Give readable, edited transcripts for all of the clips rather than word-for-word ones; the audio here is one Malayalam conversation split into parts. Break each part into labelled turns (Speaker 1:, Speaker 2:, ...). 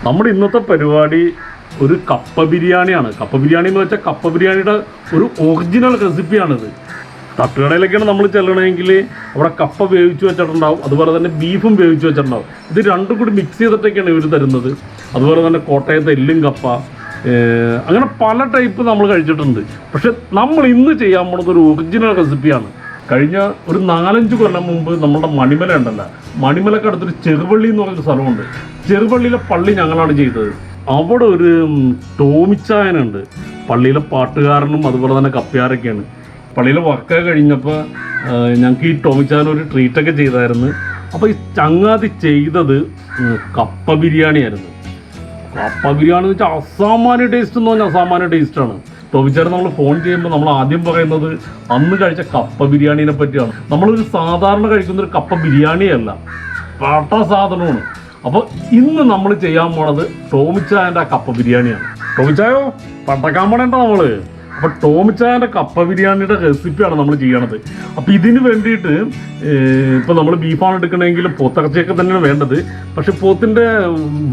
Speaker 1: നമ്മുടെ ഇന്നത്തെ പരിപാടി ഒരു കപ്പ ബിരിയാണിയാണ്. കപ്പ ബിരിയാണി എന്ന് വെച്ചാൽ കപ്പ ബിരിയാണിയുടെ ഒരു ഒറിജിനൽ റെസിപ്പിയാണിത്. തട്ടുകടയിലൊക്കെയാണ് നമ്മൾ ചെല്ലണമെങ്കിൽ അവിടെ കപ്പ വേവിച്ച് വെച്ചിട്ടുണ്ടാവും, അതുപോലെ തന്നെ ബീഫും വേവിച്ച് വെച്ചിട്ടുണ്ടാവും. ഇത് രണ്ടും കൂടി മിക്സ് ചെയ്തിട്ടൊക്കെയാണ് ഇവർ തരുന്നത്. അതുപോലെ തന്നെ കോട്ടയത്തെ എല്ലും കപ്പ, അങ്ങനെ പല ടൈപ്പ് നമ്മൾ കഴിച്ചിട്ടുണ്ട്. പക്ഷെ നമ്മൾ ഇന്ന് ചെയ്യാൻ പോകുന്നത് ഒരു ഒറിജിനൽ റെസിപ്പിയാണ്. കഴിഞ്ഞ ഒരു 4-5 കൊല്ലം മുമ്പ് നമ്മുടെ മണിമല ഉണ്ടല്ലോ, മണിമലക്ക് അടുത്തൊരു ചെറുപള്ളി എന്ന് പറഞ്ഞൊരു സ്ഥലമുണ്ട്. ചെറുപള്ളിയിലെ പള്ളി ഞങ്ങളാണ് ചെയ്തത്. അവിടെ ഒരു ടോമിച്ചായനുണ്ട്, പള്ളിയിലെ പാട്ടുകാരനും അതുപോലെ തന്നെ കപ്പയാരൊക്കെയാണ്. പള്ളിയിലെ വർക്കൊക്കെ കഴിഞ്ഞപ്പോൾ ഞങ്ങൾക്ക് ഈ ടോമിച്ചായൻ ഒരു ട്രീറ്റൊക്കെ ചെയ്തായിരുന്നു. അപ്പോൾ ഈ ചങ്ങാതി ചെയ്തത് കപ്പ ബിരിയാണിയായിരുന്നു. കപ്പ ബിരിയാണി എന്ന് വെച്ചാൽ അസാമാന്യ ടേസ്റ്റ് എന്ന് പറഞ്ഞാൽ അസാമാന്യ ടേസ്റ്റാണ്. ടോമിച്ചാൻ നമ്മൾ ഫോൺ ചെയ്യുമ്പോൾ നമ്മൾ ആദ്യം പറയുന്നത് അന്ന് കഴിച്ച കപ്പ ബിരിയാണീനെ പറ്റിയാണ്. നമ്മളൊരു സാധാരണ കഴിക്കുന്നൊരു കപ്പ ബിരിയാണിയല്ല, പാട്ട സാധനമാണ്. അപ്പോൾ ഇന്ന് നമ്മൾ ചെയ്യാൻ പോണത് ടോമിച്ചായൻ്റെ കപ്പ ബിരിയാണിയാണ്. ടോമിച്ചായോ പട്ടക്കാൻ പോണേണ്ട നമ്മൾ. അപ്പോൾ ടോമിച്ചായൻ്റെ കപ്പ ബിരിയാണിയുടെ റെസിപ്പിയാണ് നമ്മൾ ചെയ്യണത്. അപ്പോൾ ഇതിന് വേണ്ടിയിട്ട് ഇപ്പോൾ നമ്മൾ ബീഫാണ് എടുക്കണമെങ്കിൽ പോത്തിറച്ചിയൊക്കെ തന്നെയാണ് വേണ്ടത്. പക്ഷെ പോത്തിൻ്റെ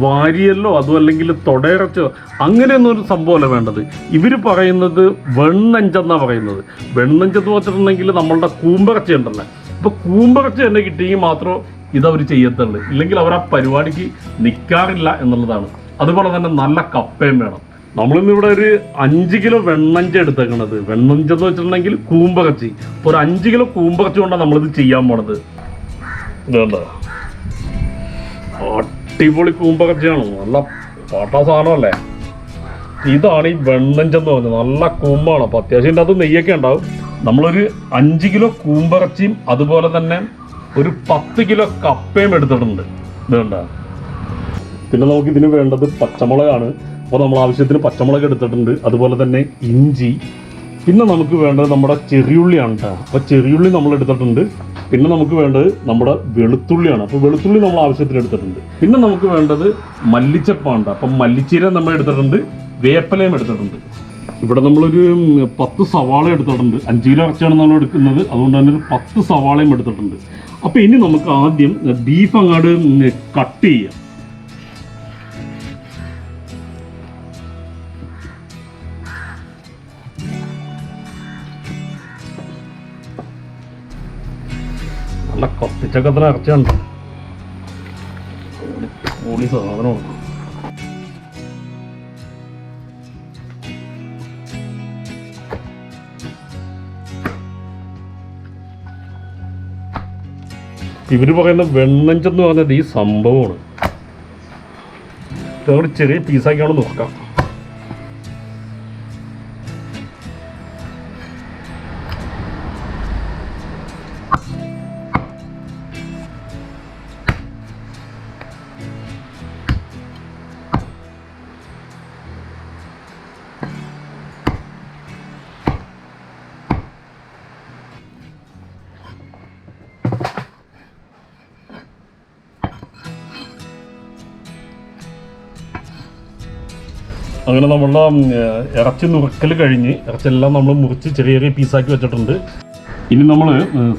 Speaker 1: വാരിയല്ലോ അതും അല്ലെങ്കിൽ തൊടയിറച്ചോ അങ്ങനെയൊന്നും ഒരു സംഭവമല്ല വേണ്ടത്. ഇവർ പറയുന്നത് വെണ്ണഞ്ചെന്നാണ് പറയുന്നത്. വെണ്ണഞ്ചെന്ന് വെച്ചിട്ടുണ്ടെങ്കിൽ നമ്മളുടെ കൂമ്പിറച്ചി ഉണ്ടല്ലോ, ഇപ്പോൾ കൂമ്പിറച്ചി തന്നെ കിട്ടിയെങ്കിൽ മാത്രമേ ഇതവർ ചെയ്യത്തുള്ളൂ, ഇല്ലെങ്കിൽ അവർ ആ പരിപാടിക്ക് നിൽക്കാറില്ല എന്നുള്ളതാണ്. അതുപോലെ തന്നെ നല്ല കപ്പയും വേണം. നമ്മളിന്നിവിടെ ഒരു 5 കിലോ വെണ്ണഞ്ച എടുത്തേക്കണത്. വെണ്ണഞ്ചെന്ന് വെച്ചിട്ടുണ്ടെങ്കിൽ കൂമ്പറച്ചി. ഇപ്പോൾ ഒരു 5 കിലോ കൂമ്പറച്ചി കൊണ്ടാണ് നമ്മളിത് ചെയ്യാൻ പോണത്. ഇതുണ്ട്, അടിപൊളി കൂമ്പറച്ചിയാണ്, നല്ല പാട്ടാ സാധനമല്ലേ. ഇതാണ് ഈ വെണ്ണഞ്ചെന്ന് പറഞ്ഞത്. നല്ല കൂമ്പാണ്. അപ്പോൾ അത്യാവശ്യം ഇതിൻ്റെ അത് നെയ്യൊക്കെ ഉണ്ടാവും. നമ്മളൊരു 5 കിലോ കൂമ്പറച്ചിയും അതുപോലെ തന്നെ ഒരു 10 കിലോ കപ്പയും എടുത്തിട്ടുണ്ട്. ഇതുണ്ട. പിന്നെ നമുക്കിതിന് വേണ്ടത് പച്ചമുളകാണ്. അപ്പോൾ നമ്മൾ ആവശ്യത്തിന് പച്ചമുളക് എടുത്തിട്ടുണ്ട്, അതുപോലെ തന്നെ ഇഞ്ചി. പിന്നെ നമുക്ക് വേണ്ടത് നമ്മുടെ ചെറിയുള്ളിയാണ് കേട്ടോ. അപ്പോൾ ചെറിയുള്ളി നമ്മൾ എടുത്തിട്ടുണ്ട്. പിന്നെ നമുക്ക് വേണ്ടത് നമ്മുടെ വെളുത്തുള്ളിയാണ്. അപ്പോൾ വെളുത്തുള്ളി നമ്മൾ ആവശ്യത്തിന് എടുത്തിട്ടുണ്ട്. പിന്നെ നമുക്ക് വേണ്ടത് മല്ലിച്ചപ്പാണ്. അപ്പം മല്ലിച്ചീര നമ്മൾ എടുത്തിട്ടുണ്ട്, വേപ്പിലയും എടുത്തിട്ടുണ്ട്. ഇവിടെ നമ്മളൊരു 10 സവാള എടുത്തിട്ടുണ്ട്. 5 കിലോ ഇറച്ചിയാണ് നമ്മൾ എടുക്കുന്നത്, അതുകൊണ്ട് തന്നെ ഒരു 10 സവാളയും എടുത്തിട്ടുണ്ട്. അപ്പോൾ ഇനി നമുക്ക് ആദ്യം ബീഫ് അങ്ങോട്ട് കട്ട് ചെയ്യാം. നല്ല കൊത്തിച്ചക്കത്തിന് ഇറച്ചിയുണ്ട്, പൊളി സാധനമാണ്. ഇവർ പറയുന്ന വെണ്ണഞ്ചെന്ന് പറഞ്ഞത് ഈ സംഭവമാണ്. ഇതൊരു ചെറിയ പീസാക്കിയാണ് നോക്കാം. അങ്ങനെ നമ്മളുടെ ഇറച്ചി നുറുക്കൽ കഴിഞ്ഞ് ഇറച്ചിയെല്ലാം നമ്മൾ മുറിച്ച് ചെറിയ ചെറിയ പീസാക്കി വെച്ചിട്ടുണ്ട്. ഇനി നമ്മൾ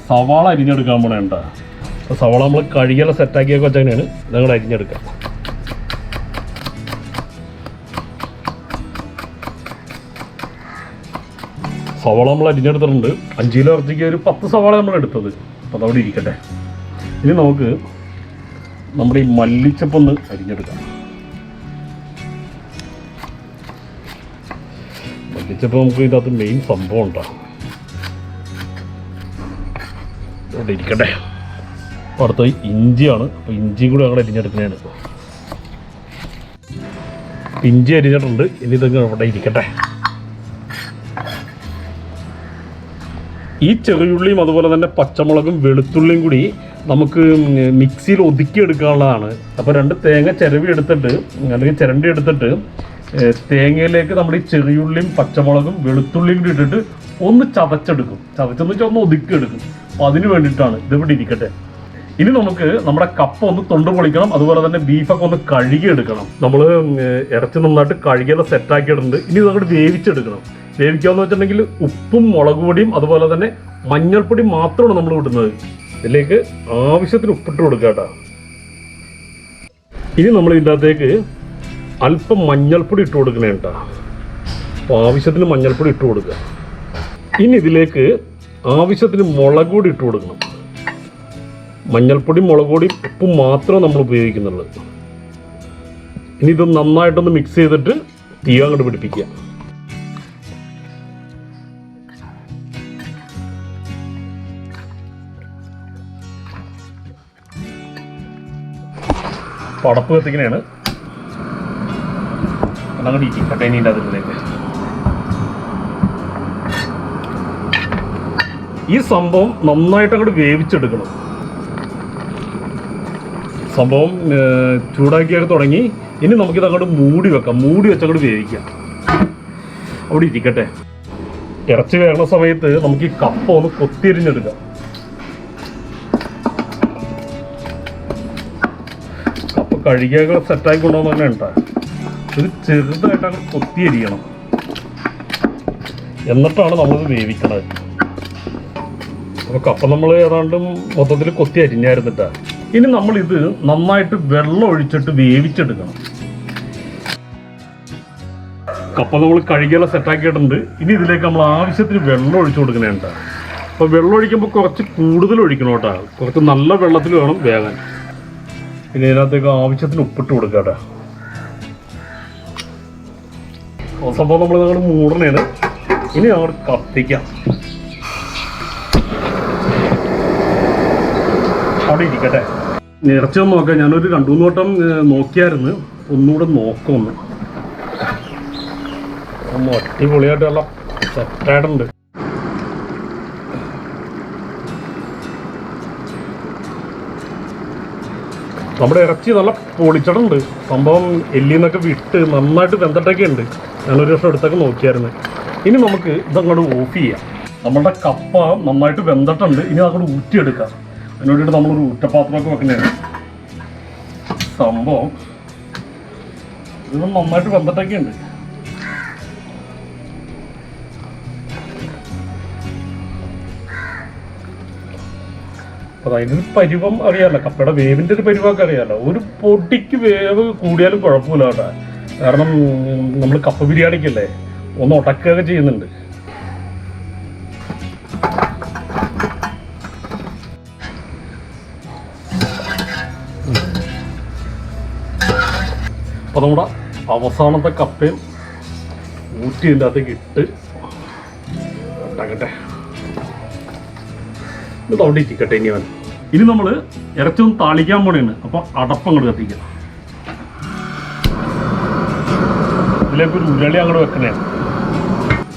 Speaker 1: സവാള അരിഞ്ഞെടുക്കാൻ പോണേണ്ട. സവാള നമ്മൾ കഴുകിയെല്ലാം സെറ്റാക്കിയൊക്കെ വെച്ചങ്ങനെയാണ് ഞങ്ങൾ അരിഞ്ഞെടുക്കാം. സവാള നമ്മൾ അരിഞ്ഞെടുത്തിട്ടുണ്ട്. 5 കിലോ ഇറച്ചിക്ക് ഒരു 10 സവാള നമ്മൾ എടുത്തത്. അപ്പോൾ അതവിടെ ഇരിക്കട്ടെ. ഇനി നമുക്ക് നമ്മുടെ ഈ മല്ലിച്ചപ്പൊന്ന് അരിഞ്ഞെടുക്കാം. മല്ലിച്ചപ്പ് നമുക്ക് ഇതിൻ്റെ അകത്ത് മെയിൻ സംഭവം ഉണ്ടാകും. ഇവിടെ ഇരിക്കട്ടെ. അപ്പോൾ അടുത്ത ഇഞ്ചിയാണ്. അപ്പോൾ ഇഞ്ചിയും കൂടി ഞങ്ങൾ അരിഞ്ഞെടുക്കുന്നതാണ്. ഇഞ്ചി അരിഞ്ഞിട്ടുണ്ട്. ഇനി ഇതൊക്കെ ഇവിടെ ഇരിക്കട്ടെ. ഈ ചെറിയുള്ളിയും അതുപോലെ തന്നെ പച്ചമുളകും വെളുത്തുള്ളിയും കൂടി നമുക്ക് മിക്സിയിൽ ഒതുക്കിയെടുക്കാനുള്ളതാണ്. അപ്പോൾ 2 തേങ്ങ ചിരവി എടുത്തിട്ട് അല്ലെങ്കിൽ ചിരണ്ടി എടുത്തിട്ട് തേങ്ങയിലേക്ക് നമ്മൾ ഈ ചെറിയുള്ളിയും പച്ചമുളകും വെളുത്തുള്ളിയും കൂടി ഇട്ടിട്ട് ഒന്ന് ചതച്ചെടുക്കും. ചതച്ചെന്ന് വെച്ചാൽ ഒന്ന് ഒതുക്കിയെടുക്കും. അപ്പോൾ അതിന് വേണ്ടിയിട്ടാണ് ഇതിവിടെ ഇരിക്കട്ടെ. ഇനി നമുക്ക് നമ്മുടെ കപ്പ ഒന്ന് തൊണ്ട് പൊളിക്കണം, അതുപോലെ തന്നെ ബീഫൊക്കെ ഒന്ന് കഴുകിയെടുക്കണം. നമ്മൾ ഇറച്ചി നന്നായിട്ട് കഴുകിയെല്ലാം സെറ്റാക്കിയിട്ടുണ്ട്. ഇനി നമുക്ക് വേവിച്ചെടുക്കണം. വേവിക്കാമെന്ന് വെച്ചിട്ടുണ്ടെങ്കിൽ ഉപ്പും മുളക് പൊടിയും അതുപോലെ തന്നെ മഞ്ഞൾപ്പൊടി മാത്രമാണ് നമ്മൾ ഇടുന്നത്. ഇതിലേക്ക് ആവശ്യത്തിന് ഉപ്പിട്ട് കൊടുക്കുക കേട്ടോ. ഇനി നമ്മൾ ഇതിൻ്റെ അകത്തേക്ക് അല്പം മഞ്ഞൾപ്പൊടി ഇട്ട് കൊടുക്കണേ കേട്ടോ. അപ്പോൾ ആവശ്യത്തിന് മഞ്ഞൾപ്പൊടി ഇട്ട് കൊടുക്കുക. ഇനി ഇതിലേക്ക് ആവശ്യത്തിന് മുളക് പൊടി ഇട്ട് കൊടുക്കണം. മഞ്ഞൾപ്പൊടി, മുളക് പൊടി, ഉപ്പും മാത്രമേ നമ്മൾ ഉപയോഗിക്കുന്നുള്ളൂ. ഇനി ഇത് നന്നായിട്ടൊന്ന് മിക്സ് ചെയ്തിട്ട് തീ അങ്ങോട്ട് പിടിപ്പിക്കുക. പടപ്പ് കത്തിക്കണേണ്. അങ്ങോട്ട് ഇരിക്കട്ടെ. ഇനി അതിലേക്ക് ഈ സംഭവം നന്നായിട്ട് അങ്ങോട്ട് വേവിച്ചെടുക്കണം. സംഭവം ചൂടാക്കിയൊക്കെ തുടങ്ങി. ഇനി നമുക്കിത് അങ്ങോട്ട് മൂടി വെക്കാം. മൂടി വെച്ചങ്ങോട്ട് വേവിക്കാം. അവിടെ ഇരിക്കട്ടെ. ഇറച്ചി വേകുന്ന സമയത്ത് നമുക്ക് ഈ കപ്പ ഒന്ന് കൊത്തിയരിഞ്ഞെടുക്കാം. കപ്പ കഴുകിയൊക്കെ സെറ്റാക്കി കൊണ്ടുവന്ന് തന്നെ ഉണ്ടാ. ഇത് ചെറുതായിട്ട് അങ്ങ് കൊത്തിയരിയണം. എന്നിട്ടാണ് നമ്മളിത് വേവിക്കണത്. അപ്പോൾ കപ്പ നമ്മൾ ഏതാണ്ട് മൊത്തത്തിൽ കൊത്തി അരിഞ്ഞായിരുന്നിട്ടാ. ഇനി നമ്മളിത് നന്നായിട്ട് വെള്ളം ഒഴിച്ചിട്ട് വേവിച്ചെടുക്കണം. കപ്പ നമ്മൾ കഴുകിയെല്ലാം സെറ്റാക്കിയിട്ടുണ്ട്. ഇനി ഇതിലേക്ക് നമ്മൾ ആവശ്യത്തിന് വെള്ളം ഒഴിച്ചു കൊടുക്കണേണ്ട. അപ്പോൾ വെള്ളം ഒഴിക്കുമ്പോൾ കുറച്ച് കൂടുതൽ ഒഴിക്കണം കേട്ടോ. കുറച്ച് നല്ല വെള്ളത്തിൽ വേണം വേകാൻ. പിന്നെ ഇതിനകത്തേക്ക് ആവശ്യത്തിന് ഉപ്പിട്ട് കൊടുക്കുക കേട്ടോ. സംഭവം നമ്മൾ അങ്ങോട്ട് മൂടണേന്. ഇനി അങ്ങോട്ട് കത്തിക്കാം. അവിടെ ഇരിക്കട്ടെ. ഇറച്ചി ഒന്ന് നോക്കാം. ഞാനൊരു 2-3 വട്ടം നോക്കിയായിരുന്നു. ഒന്നുകൂടെ നോക്കൊന്ന്. അടിപൊളിയായിട്ടുള്ള സെറ്റായിട്ടുണ്ട്. നമ്മുടെ ഇറച്ചി നല്ല പൊളിച്ചിട്ടുണ്ട്. സംഭവം എല്ലിന്നൊക്കെ വിട്ട് നന്നായിട്ട് വെന്തിട്ടൊക്കെ ഉണ്ട്. ഞാനൊരു വർഷം എടുത്തൊക്കെ നോക്കിയായിരുന്നു. ഇനി നമുക്ക് ഇതങ്ങോട്ട് ഓഫ് ചെയ്യാം. നമ്മളുടെ കപ്പ നന്നായിട്ട് വെന്തിട്ടുണ്ട്. ഇനി അങ്ങോട്ട് ഊറ്റിയെടുക്കാം. അതിന് വേണ്ടിയിട്ട് നമ്മളൊരു ഊറ്റപാത്രമൊക്കെ വെക്കുന്നതാണ്. സംഭവം ഇത് നന്നായിട്ട് വെന്തിട്ടൊക്കെ ഉണ്ട്. അപ്പോൾ അതിൻ്റെ ഒരു പരുവം അറിയാമല്ലോ. കപ്പയുടെ വേവിൻ്റെ ഒരു പരുവമൊക്കെ അറിയാമല്ലോ. ഒരു പൊടിക്ക് വേവ് കൂടിയാലും കുഴപ്പമില്ല കേട്ടോ. കാരണം നമ്മൾ കപ്പ ബിരിയാണിക്കല്ലേ ഒന്ന് ഉടക്കുകയൊക്കെ ചെയ്യുന്നുണ്ട്. അപ്പോൾ നമ്മുടെ അവസാനത്തെ കപ്പയും ഊറ്റി ഇതിൻ്റെ അകത്തേക്ക് ഇട്ട് ഉണ്ടാക്കട്ടെ. ഇത് അവിടെ ഇരിക്കട്ടെ. ഇനി നമ്മൾ ഇറച്ചി ഒന്ന് താളിക്കാൻ പോണേണ്. അപ്പോൾ അടപ്പങ്ങോട്ട് കത്തിക്കാം. ഇതിലേക്കൊരു ഉരുളി അങ്ങോട്ട് വെക്കണേ.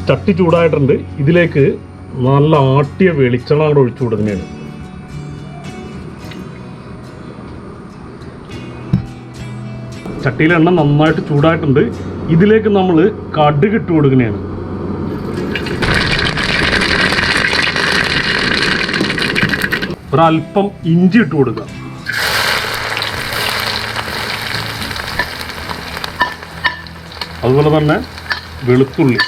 Speaker 1: ചട്ടി ചൂടായിട്ടുണ്ട്. ഇതിലേക്ക് നല്ല ആട്ടിയ വെളിച്ചെണ്ണ അങ്ങോട്ട് ഒഴിച്ചു കൊടുക്കുന്നതാണ്. ചട്ടിയിലെ എണ്ണ നന്നായിട്ട് ചൂടായിട്ടുണ്ട്. ഇതിലേക്ക് നമ്മൾ കടുക് ഇട്ട് കൊടുക്കുന്നതാണ്. ഒരല്പം ഇഞ്ചി ഇട്ട് കൊടുക്കുക. അതുപോലെ തന്നെ വെളുത്തുള്ളി.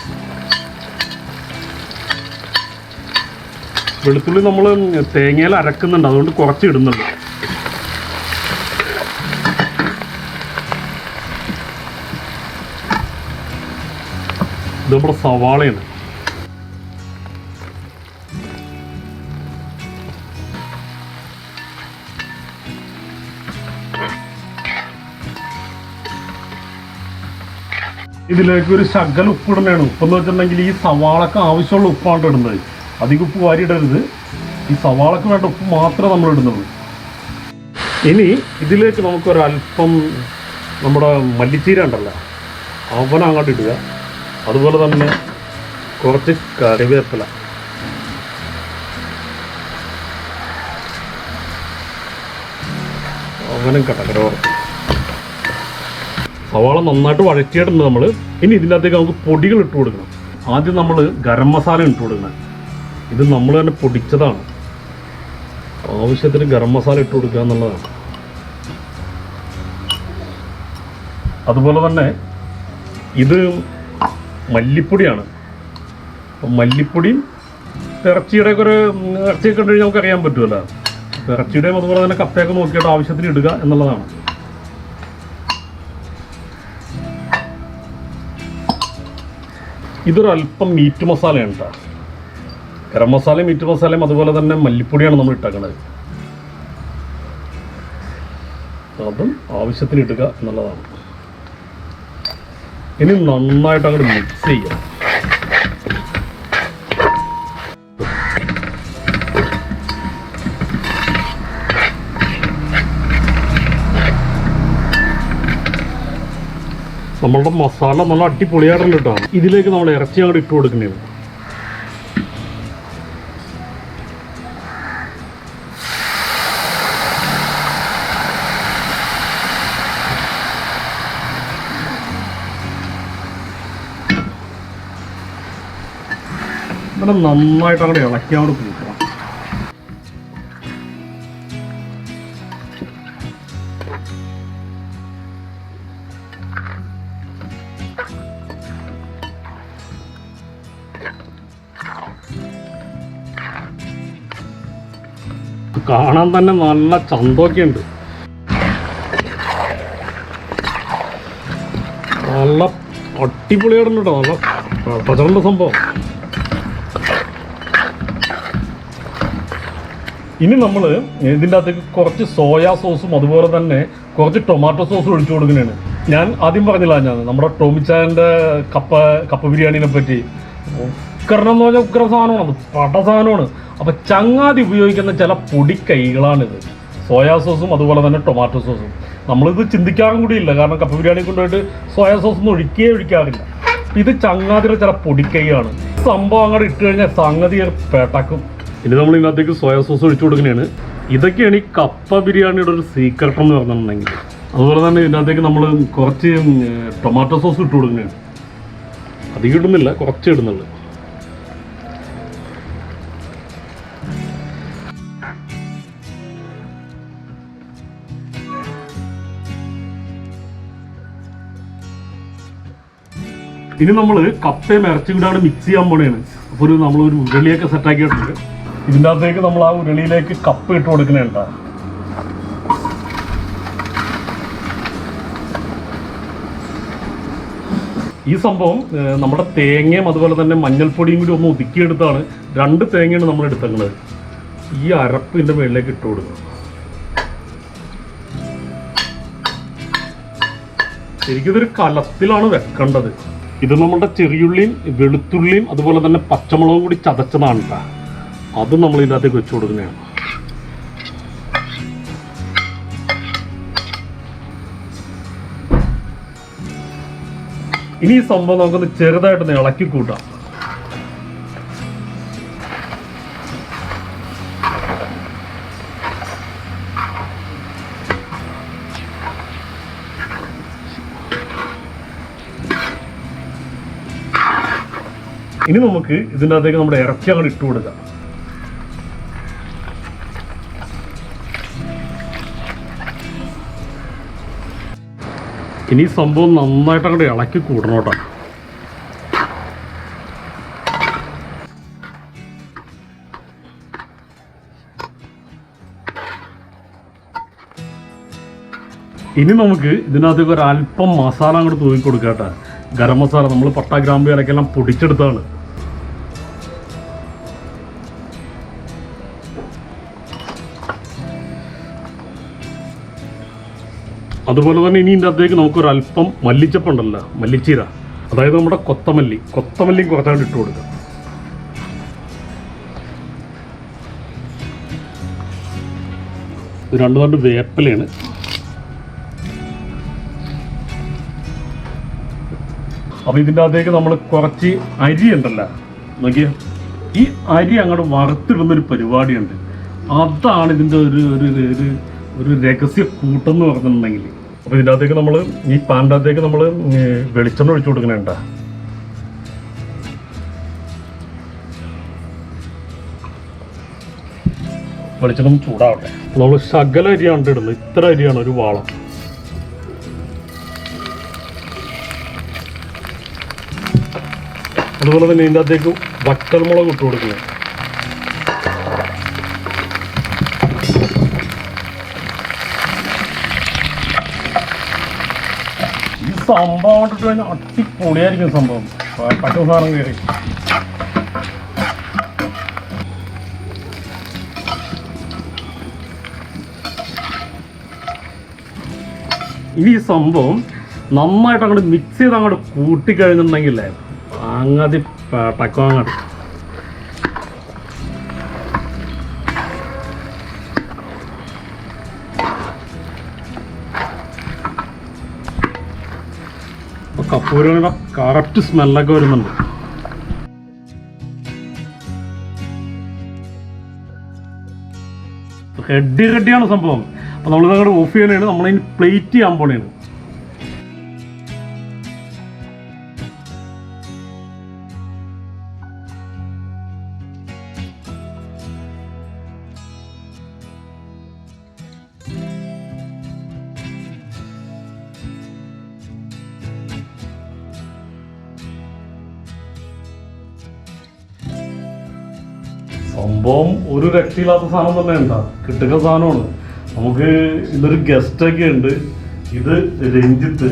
Speaker 1: വെളുത്തുള്ളി നമ്മൾ തേങ്ങയിൽ അരക്കുന്നുണ്ട്, അതുകൊണ്ട് കുറച്ച് ഇടുന്നുണ്ട്. ഇത് നമ്മുടെ സവാളയാണ്. ഇതിലേക്ക് ഒരു ശകലം ഉപ്പിടണേണ്. ഉപ്പെന്ന് വെച്ചിട്ടുണ്ടെങ്കിൽ ഈ സവാളക്ക് ആവശ്യമുള്ള ഉപ്പാണ് ഇടുന്നത്. അധികം ഉപ്പ് വാരിയിടരുത്. ഈ സവാളക്ക് വേണ്ട ഉപ്പ് മാത്രമേ നമ്മൾ ഇടുന്നുള്ളൂ. ഇനി ഇതിലേക്ക് നമുക്കൊരല്പം നമ്മുടെ മല്ലിച്ചീര ഉണ്ടല്ലോ, അവൻ അങ്ങോട്ട് ഇടുക. അതുപോലെ തന്നെ കുറച്ച് കറിവേപ്പില. അവനും കടകരോർത്ത് സവാള നന്നായിട്ട് വഴറ്റിയിട്ടുണ്ട് നമ്മൾ. ഇനി ഇതിൻ്റെ അകത്തേക്ക് നമുക്ക് പൊടികൾ ഇട്ട് കൊടുക്കണം. ആദ്യം നമ്മൾ ഗരം മസാല ഇട്ട് കൊടുക്കണം. ഇത് നമ്മൾ തന്നെ പൊടിച്ചതാണ്. ആവശ്യത്തിന് ഗരം മസാല ഇട്ട് കൊടുക്കുക എന്നുള്ളതാണ്. അതുപോലെ തന്നെ ഇത് മല്ലിപ്പൊടിയാണ്. അപ്പം മല്ലിപ്പൊടിയും ഇറച്ചിയുടെയൊക്കെ ഒരു ഇറച്ചിയൊക്കെ ഉണ്ടെങ്കിൽ നമുക്ക് അറിയാൻ പറ്റുമല്ലോ. ഇറച്ചിയുടെയും അതുപോലെ തന്നെ കപ്പയൊക്കെ നോക്കിയിട്ട് ആവശ്യത്തിന് ഇടുക എന്നുള്ളതാണ്. ഇതൊരല്പം മീറ്റ് മസാലയാണ് കേട്ടോ. ഗരം മസാലയും മീറ്റ് മസാലയും അതുപോലെ തന്നെ മല്ലിപ്പൊടിയാണ് നമ്മൾ ഇട്ടേക്കുന്നത്. അതും ആവശ്യത്തിന് ഇടുക എന്നുള്ളതാണ്. ഇനി നന്നായിട്ട് അങ്ങോട്ട് മിക്സ് ചെയ്യാം. നമ്മളുടെ മസാല നല്ല അടിപൊളിയായിട്ടുണ്ട് കേട്ടോ. ഇതിലേക്ക് നമ്മൾ ഇറച്ചി അങ്ങോട്ട് ഇട്ട് കൊടുക്കുന്നതാണ്. ഇവിടെ നന്നായിട്ട് അങ്ങോട്ട് ഇളക്കി അങ്ങോട്ട് കൂട്ടണം. കാണാൻ തന്നെ നല്ല ചന്തമൊക്കെ ഉണ്ട്. നല്ല അടിപൊളിയായിട്ടുണ്ട് കേട്ടോ. നല്ല പ്രചരണ സംഭവം. ഇനി നമ്മൾ ഇതിൻ്റെ അകത്തേക്ക് കുറച്ച് സോയാ സോസും അതുപോലെ തന്നെ കുറച്ച് ടൊമാറ്റോ സോസും ഒഴിച്ചു കൊടുക്കുന്നതാണ്. ഞാൻ ആദ്യം പറഞ്ഞില്ല, നമ്മുടെ ടോമിച്ചായൻ്റെ കപ്പ ബിരിയാണിനെ പറ്റി ഉക്കരണം എന്ന് പറഞ്ഞാൽ ഉക്കര സാധനമാണ്, അത് പട സാധനമാണ്. അപ്പം ചങ്ങാതി ഉപയോഗിക്കുന്ന ചില പൊടി കൈകളാണിത്. സോയാ സോസും അതുപോലെ തന്നെ ടൊമാറ്റോ സോസും. നമ്മളിത് ചിന്തിക്കാറും കൂടിയില്ല, കാരണം കപ്പ ബിരിയാണി കൊണ്ടുപോയിട്ട് സോയാ സോസൊന്നും ഒഴിക്കാറില്ല. ഇത് ചങ്ങാതിയുടെ ചില പൊടിക്കൈയാണ്. സംഭവം അങ്ങോട്ട് ഇട്ട് കഴിഞ്ഞാൽ സംഗതി പേട്ടാക്കും. ഇനി നമ്മൾ ഇതിനകത്തേക്ക് സോയാ സോസ് ഒഴിച്ചു കൊടുക്കുന്നതാണ്. ഇതൊക്കെയാണ് ഈ കപ്പ ബിരിയാണിയുടെ ഒരു സീക്രട്ട് എന്ന് പറഞ്ഞിട്ടുണ്ടെങ്കിൽ. അതുപോലെ തന്നെ ഇതിനകത്തേക്ക് നമ്മൾ കുറച്ച് ടൊമാറ്റോ സോസ് ഇട്ട് കൊടുക്കുന്നതാണ്. അധികം ഇടുന്നില്ല, കുറച്ച് ഇടുന്നുള്ളൂ. ഇനി നമ്മൾ കപ്പയും ഇറച്ചി കൂടാണ് മിക്സ് ചെയ്യാൻ പോണെയാണ്. അപ്പോൾ നമ്മളൊരു ഉരുളിയൊക്കെ സെറ്റാക്കിയിട്ടുണ്ട്. ഇതിൻ്റെ അകത്തേക്ക് നമ്മൾ ആ ഉരുളിയിലേക്ക് കപ്പ ഇട്ട് കൊടുക്കണേണ്ട. ഈ സംഭവം നമ്മുടെ തേങ്ങയും അതുപോലെ തന്നെ മഞ്ഞൾപ്പൊടിയും കൂടി ഒന്ന് ഒതുക്കിയെടുത്താണ്. 2 തേങ്ങയാണ് നമ്മൾ എടുത്തേക്കുന്നത്. ഈ അരപ്പ് ഇതിൻ്റെ മുകളിലേക്ക് ഇട്ട് കൊടുക്കുക. ശരിക്കിതൊരു കലത്തിലാണ് വെക്കേണ്ടത്. ഇത് നമ്മുടെ ചെറിയുള്ളിയും വെളുത്തുള്ളിയും അതുപോലെ തന്നെ പച്ചമുളകും കൂടി ചതച്ചതാണ് കേട്ടോ. അത് നമ്മൾ ഇതിനകത്തേക്ക് വെച്ച് കൊടുക്കുന്നതാണ്. ഇനി ഈ സംഭവം നമുക്കൊന്ന് ചെറുതായിട്ടൊന്ന് ഇളക്കി കൂട്ടാം. ഇനി നമുക്ക് ഇതിൻ്റെ അകത്തേക്ക് നമ്മുടെ ഇറച്ചി അങ്ങോട്ട് ഇട്ട് കൊടുക്കാം. ഇനി സംഭവം നന്നായിട്ട് അങ്ങോട്ട് ഇളക്കി കൂടണം കേട്ടോ. ഇനി നമുക്ക് ഇതിനകത്തേക്ക് ഒരല്പം മസാല അങ്ങോട്ട് തൂക്കി കൊടുക്കാം കേട്ടോ. ഗരം മസാല നമ്മൾ പട്ട ഗ്രാമ്പു ഇലക്കെല്ലാം പൊടിച്ചെടുത്താണ്. അതുപോലെ തന്നെ ഇനി ഇതിൻ്റെ അകത്തേക്ക് നമുക്കൊരല്പം മല്ലിച്ചപ്പുണ്ടല്ലോ, മല്ലിച്ചീര, അതായത് നമ്മുടെ കൊത്തമല്ലിയും കുറച്ചായിട്ട് ഇട്ട് കൊടുക്കുക. ഇത് 2 തണ്ട് വേപ്പിലയാണ്. അപ്പോൾ ഇതിൻ്റെ അകത്തേക്ക് നമ്മൾ കുറച്ച് അരി ഉണ്ടല്ലോ, നോക്കിയാൽ ഈ അരി അങ്ങോട്ട് വറുത്തിടുന്നൊരു പരിപാടിയുണ്ട്. അതാണ് ഇതിൻ്റെ ഒരു രഹസ്യ കൂട്ടെന്ന് പറഞ്ഞിട്ടുണ്ടെങ്കിൽ. അപ്പോൾ ഇതിൻ്റെ അകത്തേക്ക് നമ്മൾ ഈ പാൻ്റെ അകത്തേക്ക് നമ്മൾ വെളിച്ചെണ്ണ ഒഴിച്ചു കൊടുക്കണേണ്ട. വെളിച്ചെണ്ണ ചൂടാവട്ടെ. നമ്മൾ ശകല അരിയാണ് ഇടുന്നത്. ഇത്ര അരിയാണ് ഒരു വാളം. അതുപോലെ തന്നെ ഇതിൻ്റെ അകത്തേക്ക് വറ്റൽമുളക് ഇട്ട് കൊടുക്കുന്നത്. ഈ സംഭവം ഇട്ടിട്ട് കഴിഞ്ഞാൽ അടിപൊളിയായിരിക്കും സംഭവം. പട്ടു സാധനം കയറി. ഇനി ഈ സംഭവം നന്നായിട്ട് അങ്ങോട്ട് മിക്സ് ചെയ്ത് അങ്ങോട്ട് കൂട്ടിക്കഴിഞ്ഞിട്ടുണ്ടെങ്കിലേ അങ്ങാതി പട്ടക്കം അങ്ങോട്ട്. കപ്പ ബിരിയാണിയുടെ കറക്റ്റ് സ്മെല്ലൊക്കെ വരുന്നുണ്ട്. ഹെഡിയാണ് സംഭവം. അപ്പോൾ നമ്മളിത് അങ്ങോട്ട് ഓഫ് ചെയ്യാനാണ്, നമ്മളതിന് പ്ലേറ്റ് ചെയ്യാൻ പോണേണ്. സംഭവം ഒരു രക്ഷയില്ലാത്ത സാധനം തന്നെ ഉണ്ടാ, കിട്ടുന്ന സാധനമാണ്. നമുക്ക് ഇതൊരു ഗസ്റ്റൊക്കെ ഉണ്ട്. ഇത് രഞ്ജിത്ത്,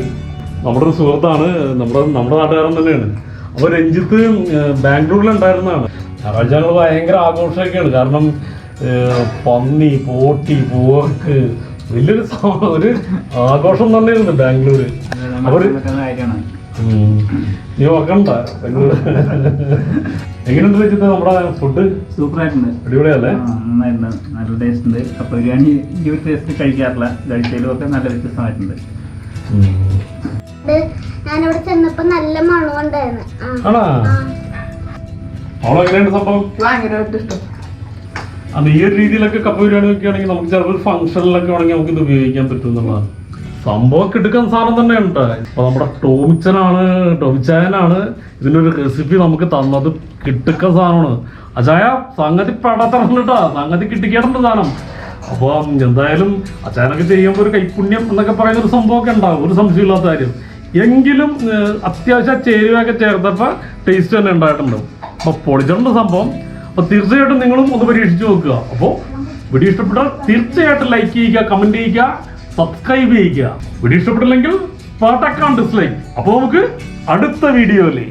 Speaker 1: നമ്മുടെ ഒരു സുഹൃത്താണ്, നമ്മുടെ നാട്ടുകാരൻ തന്നെയാണ്. അപ്പോൾ രഞ്ജിത്ത് ബാംഗ്ലൂരിലുണ്ടായിരുന്നതാണ്. ഞായറാഴ്ച ഞങ്ങൾ ഭയങ്കര ആഘോഷമൊക്കെയാണ്. കാരണം പന്നി, പോട്ടി, പോർക്ക് വലിയൊരു ഒരു ആഘോഷം തന്നെയായിരുന്നു ബാംഗ്ലൂര്. അവർ നീ നോക്കണ്ട. എങ്ങനെയുണ്ട് രഞ്ജിത്ത് നമ്മുടെ ഫുഡ്?
Speaker 2: സൂപ്പറായിട്ടുണ്ട്,
Speaker 1: അടിപൊളിയല്ലേ?
Speaker 2: നന്നായിരുന്നു, നല്ല ടേസ്റ്റ് ഉണ്ട്. കപ്പ ബിരിയാണി ഈ ഒരു ടേസ്റ്റ് കഴിക്കാറില്ല, കഴിച്ചതിലും ഒക്കെ നല്ല വ്യത്യസ്തമായിട്ടുണ്ട്.
Speaker 3: ഞാനിവിടെ ചെന്നപ്പോ നല്ല മണമുണ്ടായിരുന്നു.
Speaker 1: അവളെങ്ങനെയുണ്ട് സംഭവം?
Speaker 2: ഭയങ്കരമായിട്ട് ഇഷ്ടം.
Speaker 1: അത് ഈ ഒരു രീതിയിലൊക്കെ കപ്പ ബിരിയാണി വെക്കുകയാണെങ്കിൽ നമുക്ക് ചിലപ്പോൾ ഫംഗ്ഷനിലൊക്കെ വേണമെങ്കിൽ നമുക്ക് ഇത് ഉപയോഗിക്കാൻ പറ്റും എന്നുള്ളതാണ്. സംഭവം കിടക്കുന്ന സാധനം തന്നെയുണ്ട്. ഇപ്പൊ നമ്മുടെ ടോമിച്ചായനാണ് ഇതിനൊരു റെസിപ്പി നമുക്ക് തന്നത്. കിട്ടുക്ക സാധനമാണ്. അച്ചായ സംഗതി പടത്തിറങ്ങിട്ടാ, സംഗതി കിട്ടിക്കേണ്ട സാധനം. അപ്പോൾ എന്തായാലും അച്ചായനൊക്കെ ചെയ്യുമ്പോൾ ഒരു കൈപ്പുണ്യം എന്നൊക്കെ പറയുന്ന ഒരു സംഭവമൊക്കെ ഉണ്ടാവും, ഒരു സംശയമില്ലാത്ത കാര്യം. എങ്കിലും അത്യാവശ്യം ചേരുവയൊക്കെ ചേർത്തപ്പോൾ ടേസ്റ്റ് തന്നെ ഉണ്ടായിട്ടുണ്ട്. അപ്പോൾ പൊളിച്ചിട്ടുണ്ട് സംഭവം. അപ്പോൾ തീർച്ചയായിട്ടും നിങ്ങളും ഒന്ന് പരീക്ഷിച്ച് നോക്കുക. അപ്പോൾ വീഡിയോ ഇഷ്ടപ്പെട്ടാൽ തീർച്ചയായിട്ടും ലൈക്ക് ചെയ്യുക, കമൻറ്റ് ചെയ്യുക, സബ്സ്ക്രൈബ് ചെയ്യുക. വീഡിയോ ഇഷ്ടപ്പെട്ടില്ലെങ്കിൽ പാട്ടക്കാൻ ഡിസ്ലൈക്ക്. അപ്പോൾ നമുക്ക് അടുത്ത വീഡിയോയിലെ